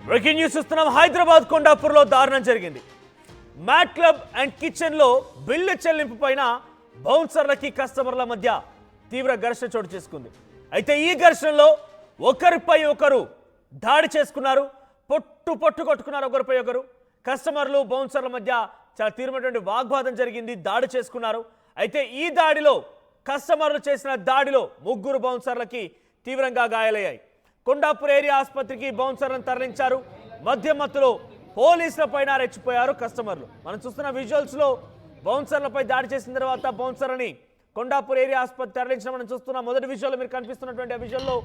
Breaking news చూస్తున్నాం. హైదరాబాద్ కొండాపూర్లో దారుణం జరిగింది. మ్యాట్ క్లబ్ అండ్ కిచెన్ లో బిల్లు చెల్లింపు పైన బౌన్సర్లకి కస్టమర్ల మధ్య తీవ్ర ఘర్షణ చోటు చేసుకుంది. అయితే ఈ ఘర్షణలో ఒకరిపై ఒకరు దాడి చేసుకున్నారు, పొట్టు కొట్టుకున్నారు ఒకరిపై ఒకరు. కస్టమర్లు బౌన్సర్ల మధ్య చాలా తీవ్రమైనటువంటి వాగ్వాదం జరిగింది, దాడి చేసుకున్నారు. అయితే ఈ దాడిలో కస్టమర్లు చేసిన దాడిలో 3 బౌన్సర్లకి తీవ్రంగా గాయాలయ్యాయి. కొండాపూర్ ఏరియా ఆసుపత్రికి బౌన్సర్లను తరలించారు. మధ్యమత్తులో పోలీసుల పైన రెచ్చిపోయారు కస్టమర్లు. మనం చూస్తున్న విజువల్స్ లో బౌన్సర్లపై దాడి చేసిన తర్వాత బౌన్సర్లని కొండాపూర్ ఏరియా ఆసుపత్రి తరలించడం మనం చూస్తున్నాం. మొదటి విజువల్ మీరు కనిపిస్తున్నటువంటి విజువల్లో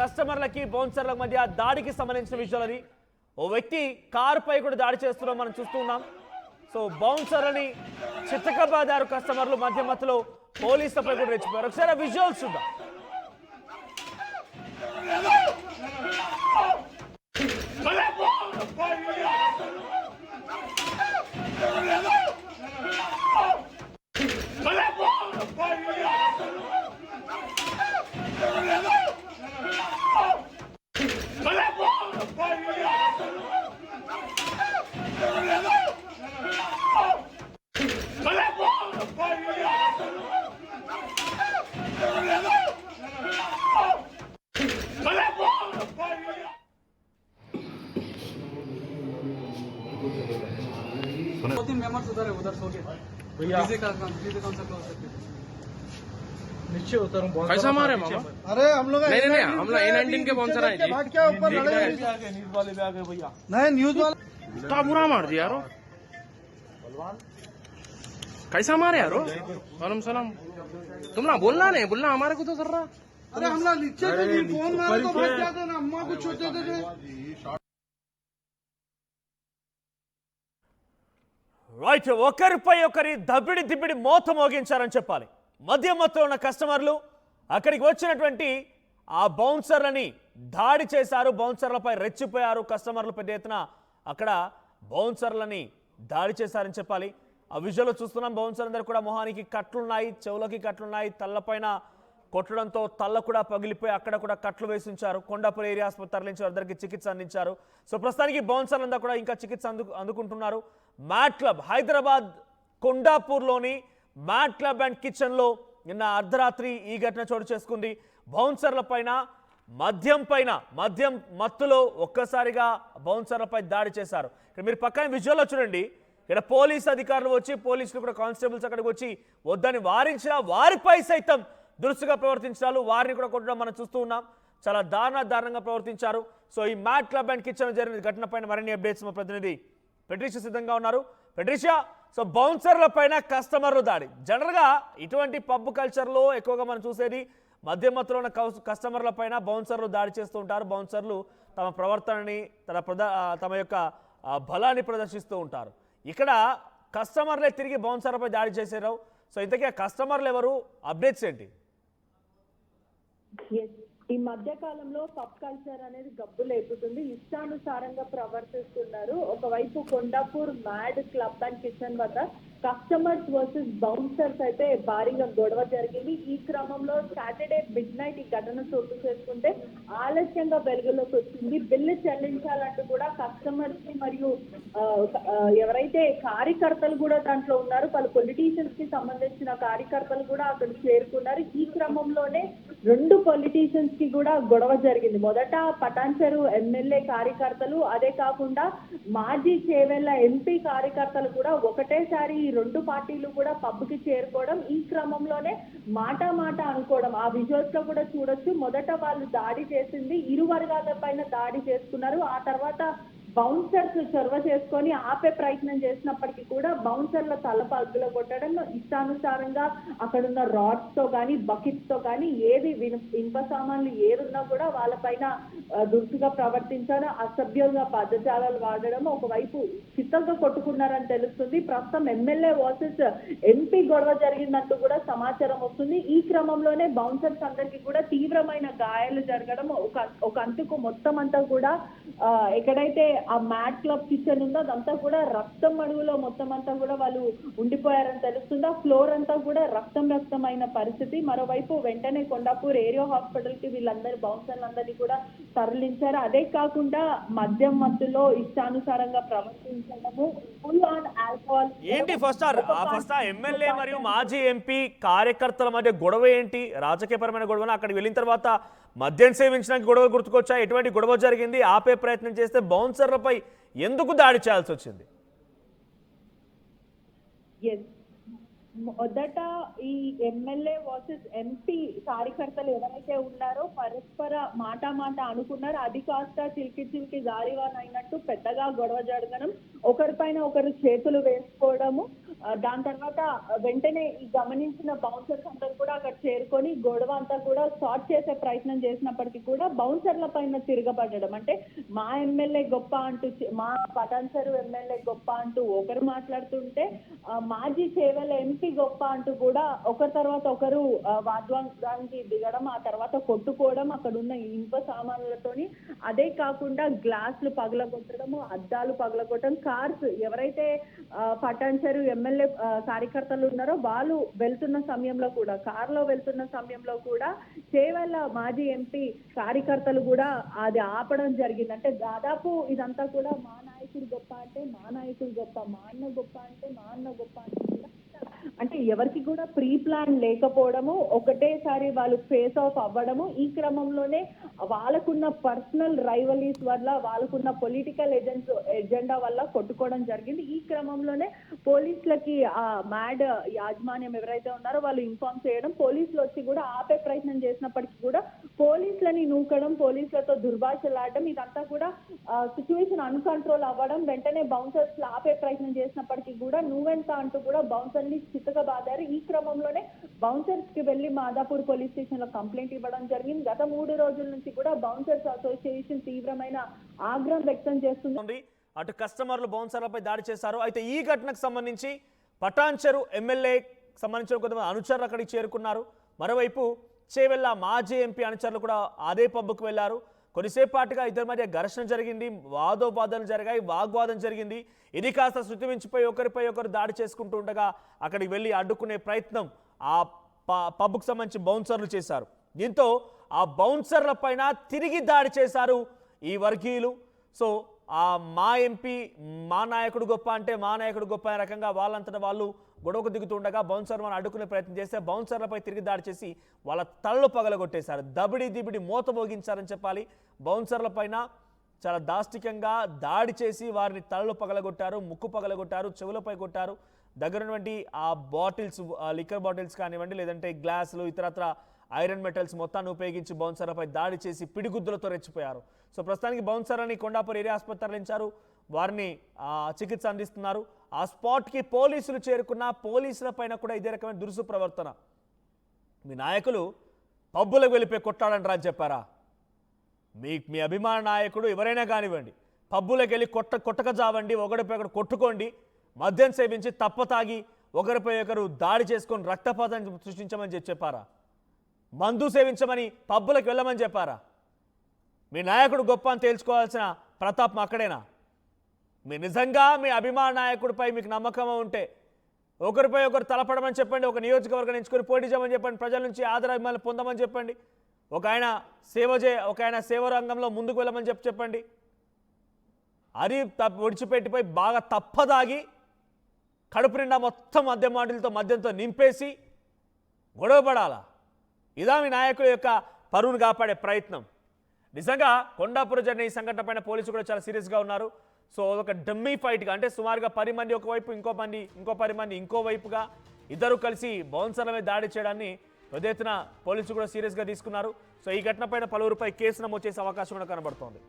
కస్టమర్లకి బౌన్సర్ల మధ్య దాడికి సంబంధించిన విజువల్ అది. ఓ వ్యక్తి కారుపై కూడా దాడి చేస్తున్నాం మనం చూస్తున్నాం. సో బౌన్సర్లని చిత్తకబాదారు కస్టమర్లు, మధ్యమత్తులో పోలీసులపై కూడా రెచ్చిపోయారు. ఒకసారి ఆ విజువల్స్ చూద్దాం. दो तीन मेंबर्स उधर है, उधर सो के भैया डीजे कौन सा क्लोज सकते नीचे उतरूं। कैसा मारे मामा? अरे हम लोग नहीं हम लोग N19 के स्पॉन्सर हैं जी। भाग क्या ऊपर लड़े न्यूज वाले भी आ गए भैया। नहीं न्यूज वाला क्या बुरा मार दिया यारो, कैसा मारे यारो? वालेकुम सलाम। तुम ना बोलना नहीं, बोलना हमारे को तो सर रहा। अरे हम लोग नीचे थे, फोन मारे तो भाग जाते ना, अम्मा को छूते थे। రైట్, ఒకరిపై ఒకరి దబ్బిడి మోత మోగించారని చెప్పాలి. మధ్యమత్తులో ఉన్న కస్టమర్లు అక్కడికి వచ్చినటువంటి ఆ బౌన్సర్లని దాడి చేశారు, బౌన్సర్లపై రెచ్చిపోయారు కస్టమర్లు. పెద్ద ఎత్తున అక్కడ బౌన్సర్లని దాడి చేశారని చెప్పాలి. ఆ విజువల్లో చూస్తున్నాం. బౌన్సర్ అందరూ కూడా మొహానికి కట్లున్నాయి, చెవులకి కట్లున్నాయి, తల్లపైన కొట్టడంతో తల్ల కూడా పగిలిపోయి అక్కడ కూడా కట్లు వేసి ఉంచారు. కొండాపూర్ ఏరియా ఆసుపత్రి తరలించారు, అందరికి చికిత్స అందించారు. సో ప్రస్తుతానికి బౌన్సర్లంతా కూడా ఇంకా చికిత్స అందుకుంటున్నారు. మ్యాట్ క్లబ్ హైదరాబాద్ కొండాపూర్లోని మ్యాట్ క్లబ్ అండ్ కిచెన్లో నిన్న అర్ధరాత్రి ఈ ఘటన చోటు చేసుకుంది. బౌన్సర్ల పైన మద్యం మత్తులో ఒక్కసారిగా బౌన్సర్లపై దాడి చేశారు. ఇక్కడ మీరు పక్కన విజువల్లో చూడండి. ఇక్కడ పోలీస్ అధికారులు వచ్చి, పోలీసులు కూడా కానిస్టేబుల్స్ అక్కడికి వచ్చి వద్దని వారించినా వారిపై సైతం దురుసుగా ప్రవర్తించారు, వారిని కూడా కొట్టడం మనం చూస్తూ ఉన్నాం. చాలా దారుణంగా ప్రవర్తించారు. సో ఈ మ్యాట్ క్లబ్ అండ్ కిచెన్ జరిగిన ఘటన పైన మరిన్ని అప్డేట్స్ మా ప్రతినిధి పెట్రిషియా సిద్ధంగా ఉన్నారు. పెట్రిషియా, సో బౌన్సర్ల పైన కస్టమర్లు దాడి, జనరల్గా ఇటువంటి పబ్ కల్చర్లో ఎక్కువగా మనం చూసేది మధ్యమత్తులో ఉన్న కస్టమర్ల పైన బౌన్సర్లు దాడి చేస్తూ ఉంటారు. బౌన్సర్లు తమ ప్రవర్తనని తమ యొక్క బలాన్ని ప్రదర్శిస్తూ ఉంటారు. ఇక్కడ కస్టమర్లే తిరిగి బౌన్సర్లపై దాడి చేశారు. సో ఇంతకీ ఆ కస్టమర్లు ఎవరు, అప్డేట్స్ ఏంటి? ఈ మధ్య కాలంలో పబ్ కల్చర్ అనేది గబ్బు లేపుతుంది, ఇష్టానుసారంగా ప్రవర్తిస్తున్నారు. ఒకవైపు Kondapur mad club and kitchen వద్ద కస్టమర్స్ వర్సెస్ బౌన్సర్స్ అయితే భారీగా గొడవ జరిగింది. ఈ క్రమంలో సాటర్డే మిడ్ నైట్ ఈ ఘటన చోటు చేసుకుంటే ఆలస్యంగా వెలుగులోకి వచ్చింది. బిల్లు చెల్లించాలంటూ కూడా కస్టమర్స్ కి మరియు ఎవరైతే కార్యకర్తలు కూడా దాంట్లో ఉన్నారు, పలు పొలిటీషియన్స్ కి సంబంధించిన కార్యకర్తలు కూడా అక్కడ చేరుకున్నారు. ఈ క్రమంలోనే 2 పొలిటీషియన్స్ కి కూడా గొడవ జరిగింది. మొదట పటాన్చెరు ఎమ్మెల్యే కార్యకర్తలు, అదే కాకుండా మాజీ చేవెళ్ల ఎంపీ కార్యకర్తలు కూడా ఒకటేసారి ఈ 2 పార్టీలు కూడా పబ్ కి చేరుకోవడం, ఈ క్రమంలోనే మాట అనుకోవడం ఆ విజువల్స్ లో కూడా చూడొచ్చు. మొదట వాళ్ళు దాడి చేసింది, ఇరు వర్గాల పైన దాడి చేసుకున్నారు. ఆ తర్వాత బౌన్సర్స్ చొరవ చేసుకొని ఆపే ప్రయత్నం చేసినప్పటికీ కూడా బౌన్సర్ల తల పగ్గులో కొట్టడం, ఇష్టానుసారంగా అక్కడున్న రాడ్స్ తో కానీ బకెట్స్ తో కానీ ఏది ఇనుప సామాన్లు ఏదున్నా కూడా వాళ్ళపైన దురుసుగా ప్రవర్తించడం, అసభ్యంగా పదజాలాలు వాడడం, ఒకవైపు చిత్తగా కొట్టుకున్నారని తెలుస్తుంది. ప్రస్తుతం ఎమ్మెల్యే వర్సెస్ ఎంపీ గొడవ జరిగిందంటూ కూడా సమాచారం వస్తుంది. ఈ క్రమంలోనే బౌన్సర్స్ అందరికీ కూడా తీవ్రమైన గాయాలు జరగడం, ఒక అంతుకు మొత్తం అంతా కూడా ఎక్కడైతే ఆ మ్యాట్ క్లబ్ కిచెన్ ఉందో అదంతా కూడా రక్తం అడుగులో మొత్తం అంతా కూడా వాళ్ళు ఉండిపోయారని తెలుస్తుంది. ఆ ఫ్లోర్ అంతా కూడా రక్తం అయిన పరిస్థితి. మరోవైపు వెంటనే కొండాపూర్ ఏరియా హాస్పిటల్ కి వీళ్ళందరూ బౌన్సర్లందరినీ కూడా తరలించారు. అదే కాకుండా మద్యం మత్తులో ఇష్టానుసారంగా ప్రవర్తించడము, ఫుల్ ఆన్ ఆల్కహాల్. ఏంటి ఫస్ట్ ఎమ్మెల్యే మరియు మాజీ ఎంపీ కార్యకర్తల మధ్య గొడవ ఏంటి? రాజకీయపరమైన గొడవ. అక్కడికి వెళ్ళిన తర్వాత మద్యం సేవించడానికి గొడవలు గుర్తుకొచ్చా? ఎటువంటి గొడవ జరిగింది? ఆపే ప్రయత్నం చేస్తే బౌన్సర్లపై ఎందుకు దాడి చేయాల్సి వచ్చింది? మొదట ఈ ఎమ్మెల్యే వర్సెస్ ఎంపీ కార్యకర్తలు ఎవరైతే ఉన్నారో పరస్పర మాట అనుకున్నారు. అది కాస్త చిలికి గాలివాన్ అయినట్టు పెద్దగా గొడవ జరగడం, ఒకరిపైన ఒకరు చేతులు వేసుకోవడము. దాని తర్వాత వెంటనే ఈ గమనించిన బౌన్సర్స్ అందరూ కూడా అక్కడ చేరుకొని గొడవ అంతా కూడా సార్ట్ చేసే ప్రయత్నం చేసినప్పటికీ కూడా బౌన్సర్ల పైన తిరగబడడం. అంటే మా ఎమ్మెల్యే గొప్ప అంటూ, మా పటాన్చెరు ఎమ్మెల్యే గొప్ప అంటూ ఒకరు మాట్లాడుతుంటే, మాజీ చేవెళ్ళ ఎంపీ గొప్ప అంటూ కూడా ఒకరి తర్వాత ఒకరు వాద్వానికి దిగడం, ఆ తర్వాత కొట్టుకోవడం, అక్కడ ఉన్న ఇనుప సామాన్లతోని. అదే కాకుండా గ్లాసులు పగలగొట్టడము, అద్దాలు పగలగొట్టడం. కార్స్ ఎవరైతే పటాన్చెరు ఎమ్మెల్యే కార్యకర్తలు ఉన్నారో వాళ్ళు వెళ్తున్న సమయంలో కూడా, కారులో వెళ్తున్న సమయంలో కూడా చేవెళ్ళ మాజీ ఎంపీ కార్యకర్తలు కూడా అది ఆపడం జరిగింది. అంటే దాదాపు ఇదంతా కూడా మా నాయకుడు గొప్ప అంటే మా నాయకుడు గొప్ప, మా అన్న గొప్ప అంటే మా అన్న గొప్ప అంటే కూడా, అంటే ఎవరికి కూడా ప్రీ ప్లాన్ లేకపోవడము, ఒకటేసారి వాళ్ళు ఫేస్ ఆఫ్ అవ్వడము. ఈ క్రమంలోనే వాళ్ళకున్న పర్సనల్ రైవలీస్ వల్ల, వాళ్ళకున్న పొలిటికల్ ఎజెండా వల్ల కొట్టుకోవడం జరిగింది. ఈ క్రమంలోనే పోలీసులకి ఆ మ్యాడ్ యాజమాన్యం ఎవరైతే ఉన్నారో వాళ్ళు ఇన్ఫార్మ్ చేయడం, పోలీసులు వచ్చి కూడా ఆపే ప్రయత్నం చేసినప్పటికీ కూడా పోలీసులని నూకడం, పోలీసులతో దుర్భాషలాడడం, ఇదంతా కూడా సిచ్యువేషన్ అన్కంట్రోల్ అవ్వడం. వెంటనే బౌన్సర్స్ ఆపే ప్రయత్నం చేసినప్పటికీ కూడా నువ్వెంత అంటూ కూడా బౌన్సర్ ని చిత్తగా బాదారు. ఈ క్రమంలోనే బౌన్సర్స్ కి వెళ్లి మాదాపూర్ పోలీస్ స్టేషన్ లో కంప్లైంట్ ఇవ్వడం జరిగింది. గత 3 రోజుల నుంచి కూడా బౌన్సర్స్ అసోసియేషన్ తీవ్రమైన ఆగ్రహం వ్యక్తం చేస్తుంది. అటు కస్టమర్లు బౌన్సర్లపై దాడి చేశారు. అయితే ఈ ఘటనకు సంబంధించి పటాన్చెరు ఎమ్మెల్యే సంబంధించిన కొంతమంది అనుచరులు అక్కడికి చేరుకున్నారు. మరోవైపు చేవెళ్ళ మాజీ ఎంపీ అనుచరులు కూడా అదే పబ్బుకు వెళ్లారు. కొద్దిసేపాటుగా ఇద్దరి మధ్య ఘర్షణ జరిగింది, వాదోపాదనలు జరిగాయి, వాగ్వాదం జరిగింది. ఇది కాస్త శృతి మించిపోయి ఒకరిపై ఒకరు దాడి చేసుకుంటూ ఉండగా అక్కడికి వెళ్ళి అడ్డుకునే ప్రయత్నం ఆ పబ్కు సంబంధించి బౌన్సర్లు చేశారు. దీంతో ఆ బౌన్సర్ల పైన తిరిగి దాడి చేశారు ఈ వర్గీయులు. సో మా ఎంపీ మా నాయకుడు గొప్ప అంటే మా నాయకుడు గొప్ప అనే రకంగా వాళ్ళంతటా వాళ్ళు గొడవకు దిగుతుండగా బౌన్సర్లను అడ్డుకునే ప్రయత్నం చేస్తే బౌన్సర్లపై తిరిగి దాడి చేసి వాళ్ళ తలలు పగలగొట్టేశారు. దబిడి దిబిడి మోత మోగించారని చెప్పాలి. బౌన్సర్ల పైన చాలా దాష్టికంగా దాడి చేసి వారిని తలలు పగలగొట్టారు, ముక్కు పగలగొట్టారు, చెవులపై కొట్టారు. దగ్గరున్నటువంటి ఆ బాటిల్స్, లిక్కర్ బాటిల్స్ కానివ్వండి, లేదంటే గ్లాసులు, ఇతరత్ర ఐరన్ మెటల్స్ మొత్తాన్ని ఉపయోగించి బౌన్సర్లపై దాడి చేసి పిడిగుద్దులతో రెచ్చిపోయారు. సో ప్రస్తుతానికి బౌన్సర్లని కొండాపూర్ ఏరియా ఆసుపత్రి తరలించారు. వారిని చికిత్స అందిస్తున్నారు. ఆ స్పాట్కి పోలీసులు చేరుకున్న పోలీసుల పైన కూడా ఇదే రకమైన దురుసు ప్రవర్తన. మీ నాయకులు పబ్బులకు వెళ్ళిపోయి కొట్టాడంటారా అని చెప్పారా? మీ అభిమాన నాయకుడు ఎవరైనా కానివ్వండి, పబ్బులకు వెళ్ళి కొట్టక జావండి, ఒకరిపై ఒకరు కొట్టుకోండి, మద్యం సేవించి తప్పతాగి ఒకరిపై ఒకరు దాడి చేసుకొని రక్తపాతాన్ని సృష్టించమని చెప్పారా? మందు సేవించమని పబ్బులకు వెళ్ళమని చెప్పారా? మీ నాయకుడు గొప్ప అని తేల్చుకోవాల్సిన ప్రతాపం అక్కడేనా? మీరు నిజంగా మీ అభిమాన నాయకుడిపై మీకు నమ్మకం ఉంటే ఒకరిపై ఒకరు తలపడమని చెప్పండి, ఒక నియోజకవర్గం ఎంచుకొని పోటీ చేయమని చెప్పండి, ప్రజల నుంచి ఆదరాభిమానులు పొందమని చెప్పండి, ఒక ఆయన సేవ రంగంలో ముందుకు వెళ్ళమని చెప్పండి. అది ఒడిచిపెట్టిపోయి బాగా తప్పదాగి కడుపు నిండా మొత్తం మద్యంతో నింపేసి గొడవపడాలా? ఇదా మీ నాయకుల యొక్క పరువును కాపాడే ప్రయత్నం? నిజంగా కొండాపూర్ జరిగిన ఈ సంఘటన పైన పోలీసులు కూడా చాలా సీరియస్గా ఉన్నారు. సో ఒక డమ్మీ ఫైట్గా, అంటే సుమారుగా 10 మంది ఒకవైపు, ఇంకో 10 మంది ఇంకోవైపుగా ఇద్దరు కలిసి బౌన్సర్ల మీద దాడి చేయడాన్ని పెద్ద ఎత్తున పోలీసులు కూడా సీరియస్గా తీసుకున్నారు. సో ఈ ఘటన పైన పలువురిపై కేసు నమోదు చేసే అవకాశం కూడా కనబడుతోంది.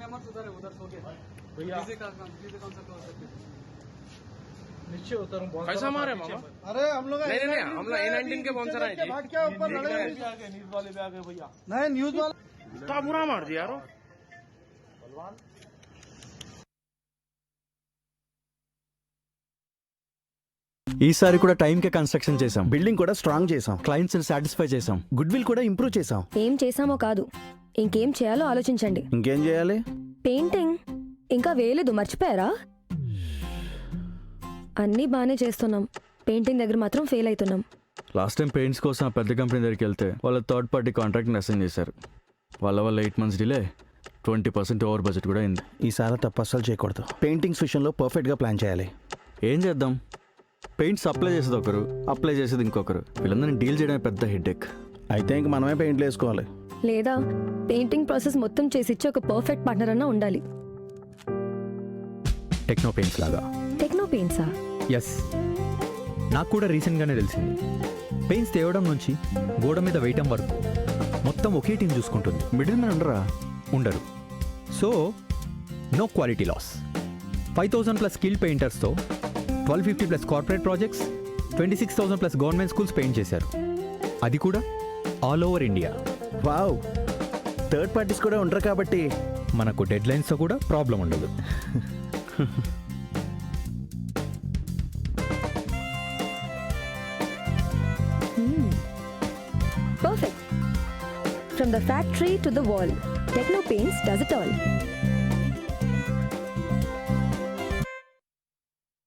मेंबर्स उधर है, उधर सो गए। डीजे कॉन्सर्ट हो सकते। नीचे उतर बहुत कैसा मारे मामा? अरे हम लोग नहीं नहीं हम लोग A19 के बाउंसर आए जी। भाग क्या ऊपर लड़े भी आ गए, न्यूज वाले भी आ गए भैया। नहीं न्यूज वाला इतना बुरा मार दिया यारो। ఈసారి కూడా టైంకే కన్స్ట్రక్షన్ చేసాం, బిల్డింగ్ కూడా స్ట్రాంగ్ చేసాం, క్లయింట్స్ ని సాటిస్ఫై చేసాం. గుడ్ విల్ కూడా ఇంప్రూవ్ చేసాం. ఏం చేసామో కాదు, ఇంకేం చేయాలో ఆలోచించండి. ఇంకేం చేయాలి? పెయింటింగ్ ఇంకా వేయలేదు, మర్చిపోయారా? అన్నీ బాగానే చేస్తున్నాం, పెయింటింగ్ దగ్గర మాత్రం ఫెయిల్ అవుతున్నాం. లాస్ట్ టైం పెయింట్స్ కోసం ఆ పెద్ద కంపెనీ దగ్గరికి వెళ్తే వాళ్ళ థర్డ్ పార్టీ కాంట్రాక్ట్ని అసైన్ చేశారు. వాళ్ళ 8 months డిలే, 20% ఓవర్ బడ్జెట్ కూడా అయింది. ఈసారి తప్పు అస్సలు చేయకూడదు. పెయింటింగ్స్ విషయంలో పర్ఫెక్ట్గా ప్లాన్ చేయాలి. ఏం చేద్దాం, పెయింట్స్ అప్లై చేసేది ఒకరు, అప్లై చేసేది ఇంకొకరు. వీళ్ళందరినీ డీల్ చేయడమే పెద్ద హెడ్ఏక్. అయితే ఇంక మనమే పెయింట్లు వేసుకోవాలి. లేదా పెయింటింగ్ ప్రాసెస్ మొత్తం చేసిచ్చి ఒక పర్ఫెక్ట్ పార్ట్నర్ అన్నా ఉండాలి. టెక్నో పెయింట్స్ లాగా. టెక్నో పెయింట్సా? ఎస్, నాకు కూడా రీసెంట్గానే తెలిసింది. పెయింట్స్ తేవడం నుంచి గోడ మీద వేయటం వరకు మొత్తం ఒకే టీం చూసుకుంటుంది. మిడిల్ మ్యాన్ ఉండరా? ఉండరు. So no quality loss. 5,000+ skill పెయింటర్స్తో 1250+ corporate projects, 26,000+ government schools paint చేశారు. అది కూడా all over India. Wow, third parties కూడా ఉంటారు కాబట్టి మనకు డెడ్ లైన్స్తో కూడా ప్రాబ్లం ఉండదు. Perfect. From the factory to the wall, Techno Paints does it all.